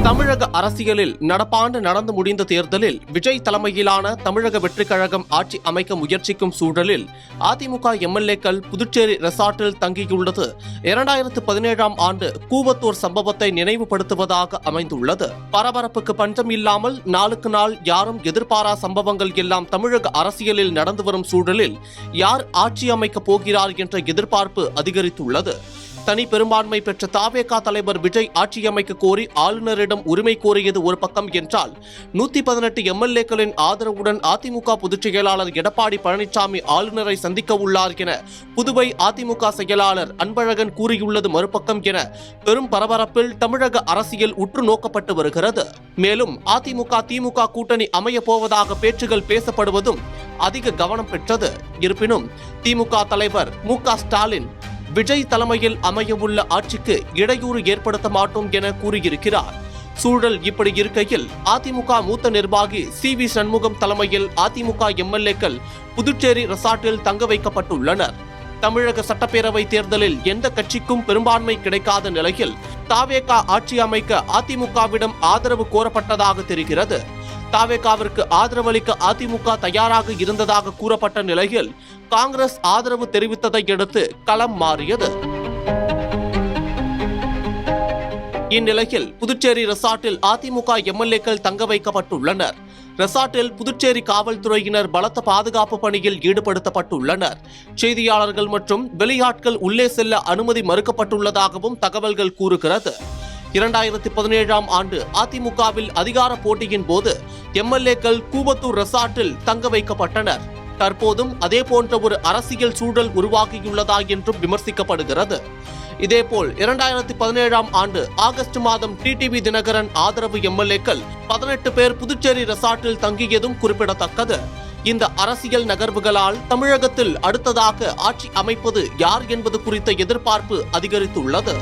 தமிழக அரசியலில் நடப்பாண்டு நடந்து முடிந்த தேர்தலில் விஜய் தலைமையிலான தமிழக வெற்றிக் கழகம் ஆட்சி அமைக்க முயற்சிக்கும் சூழலில் அதிமுக எம்எல்ஏக்கள் புதுச்சேரி ரெசார்ட்டில் தங்கியுள்ளது 2017ஆம் ஆண்டு கூவத்தூர் சம்பவத்தை நினைவுபடுத்துவதாக அமைந்துள்ளது. பரபரப்புக்கு பஞ்சம் இல்லாமல் நாளுக்கு நாள் யாரும் எதிர்பாரா சம்பவங்கள் எல்லாம் தமிழக அரசியலில் நடந்து வரும் சூழலில் யார் ஆட்சி அமைக்கப் போகிறார் என்ற எதிர்பார்ப்பு அதிகரித்துள்ளது. தனி பெரும்பான்மை பெற்ற தாவேகா தலைவர் விஜய் ஆட்சி அமைக்க கோரி ஆளுநரிடம் உரிமை கோரியது ஒரு பக்கம் என்றால் 118 எம்எல்ஏக்களின் ஆதரவுடன் அதிமுக பொதுச் செயலாளர் எடப்பாடி பழனிசாமி ஆளுநரை சந்திக்க உள்ளார் என புதுவை அதிமுக செயலாளர் அன்பழகன் கூறியுள்ளது மறுபக்கம் என பெரும் பரபரப்பில் தமிழக அரசியல் உற்று நோக்கப்பட்டு வருகிறது. மேலும் அதிமுக திமுக கூட்டணி அமைய போவதாக பேச்சுகள் பேசப்படுவதும் அதிக கவனம் பெற்றது. இருப்பினும் திமுக தலைவர் மு.க. ஸ்டாலின் விஜய் தலைமையில் அமையவுள்ள ஆட்சிக்கு இடையூறு ஏற்படுத்த மாட்டோம் என கூறியிருக்கிறார். சூழல் இப்படி இருக்கையில் அதிமுக மூத்த நிர்வாகி சி.வி. சண்முகம் தலைமையில் அதிமுக எம்எல்ஏக்கள் புதுச்சேரி ரெசார்ட்டில் தங்க வைக்கப்பட்டுள்ளனர். தமிழக சட்டப்பேரவை தேர்தலில் எந்த கட்சிக்கும் பெரும்பான்மை கிடைக்காத நிலையில் தாவேகா ஆட்சி அமைக்க அதிமுகவிடம் ஆதரவு கோரப்பட்டதாக தெரிகிறது. தாவேகாவிற்கு ஆதரவளிக்க அதிமுக தயாராக இருந்ததாக கூறப்பட்ட நிலையில் காங்கிரஸ் ஆதரவு தெரிவித்ததை அடுத்து களம் மாறியது. இந்நிலையில் புதுச்சேரி ரெசார்ட்டில் அதிமுக எம்எல்ஏக்கள் தங்க வைக்கப்பட்டுள்ளனர். ரெசார்ட்டில் புதுச்சேரி காவல்துறையினர் பலத்த பாதுகாப்பு பணியில் ஈடுபடுத்தப்பட்டுள்ளனர். செய்தியாளர்கள் மற்றும் வெளியாட்கள் உள்ளே செல்ல அனுமதி மறுக்கப்பட்டுள்ளதாகவும் தகவல்கள் கூறுகிறது. 2017ஆம் ஆண்டு அதிமுகவில் அதிகார போட்டியின் போது எம்எல்ஏக்கள் கூவத்தூர் ரெசார்ட்டில் தங்க வைக்கப்பட்டனர். தற்போதும் அதே போன்ற ஒரு அரசியல் சூழல் உருவாகியுள்ளதா என்றும் விமர்சிக்கப்படுகிறது. இதேபோல் 2017ஆம் ஆண்டு ஆகஸ்ட் மாதம் டிடிவி தினகரன் ஆதரவு எம்எல்ஏக்கள் 18 பேர் புதுச்சேரி ரெசார்ட்டில் தங்கியதும் குறிப்பிடத்தக்கது. இந்த அரசியல் நகர்வுகளால் தமிழகத்தில் அடுத்ததாக ஆட்சி அமைப்பது யார் என்பது குறித்த எதிர்பார்ப்பு அதிகரித்துள்ளது.